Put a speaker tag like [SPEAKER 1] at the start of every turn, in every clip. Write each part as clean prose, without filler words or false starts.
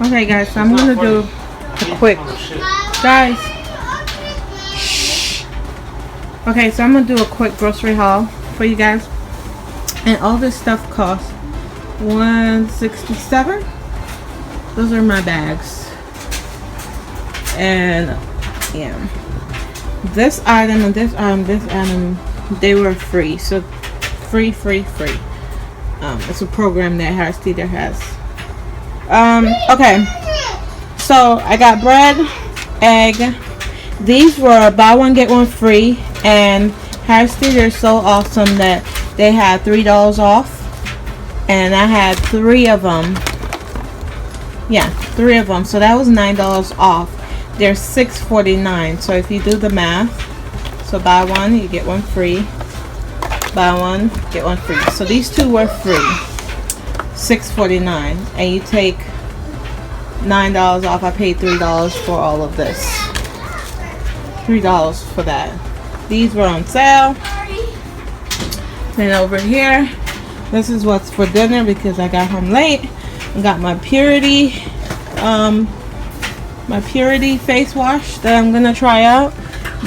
[SPEAKER 1] Okay, guys, so I'm gonna do a quick, guys. Shh. Okay, so I'm gonna do a quick grocery haul for you guys, and all this stuff costs $167. Those are my bags, and yeah, this item and this item, they were free. So free. It's a program that Harris Teeter has. Okay, so I got bread, egg. These were buy one get one free, and Harris Teeter is so awesome that they had $3 off, and I had 3 of them. Yeah, 3 of them, so that was $9 off. They're $6.49. So if you do the math, so buy one you get one free, buy one get one free. So these 2 were free, $6.49, and you take $9 off. I paid $3 for all of this. $3 for that. These were on sale. Then over here, this is what's for dinner because I got home late. I got my Purity face wash that I'm gonna try out.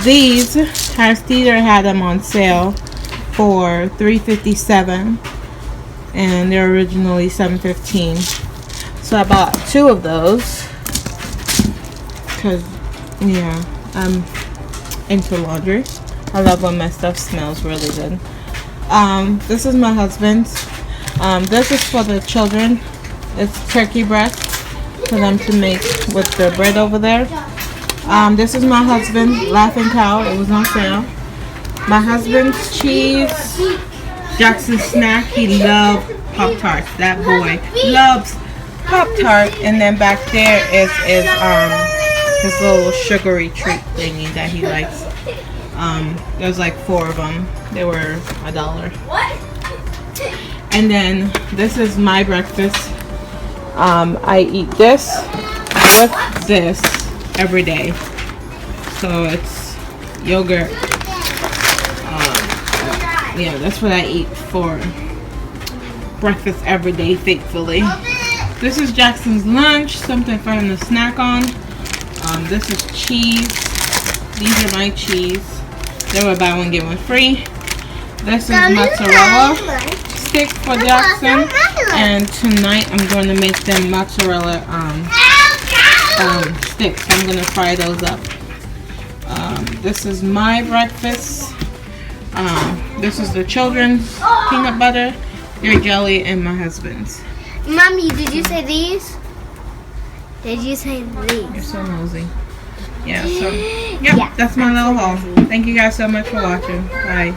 [SPEAKER 1] These Harris Teeter had them on sale for $3.57, and they're originally $7.15. So I bought 2 of those because yeah, I'm into laundry. I love when my stuff smells really good. This is my husband's. This is for the children. It's turkey breast for them to make with the bread over there. This is my husband, Laughing Cow. It was on sale. My husband's cheese, Jaxson snack. He loved Pop-Tarts. That boy loves Pop-Tart. And then back there is his little sugary treat thingy that he likes. There's like 4 of them. They were $1. And then this is my breakfast. I eat this with this every day. So it's yogurt. Yeah, that's what I eat for breakfast every day, faithfully. This is Jackson's lunch, something for him to snack on. This is cheese. These are my cheese. They were buy one get one free. This is mozzarella stick for Jaxson, and tonight I'm going to make them mozzarella sticks. I'm going to fry those up. This is my breakfast. This is the children's peanut butter, their jelly, and my husband's.
[SPEAKER 2] Mommy, did you say these? Did you say these?
[SPEAKER 1] You're so nosy. Yeah, so, yep, that's my little haul. Thank you guys so much for watching. Bye.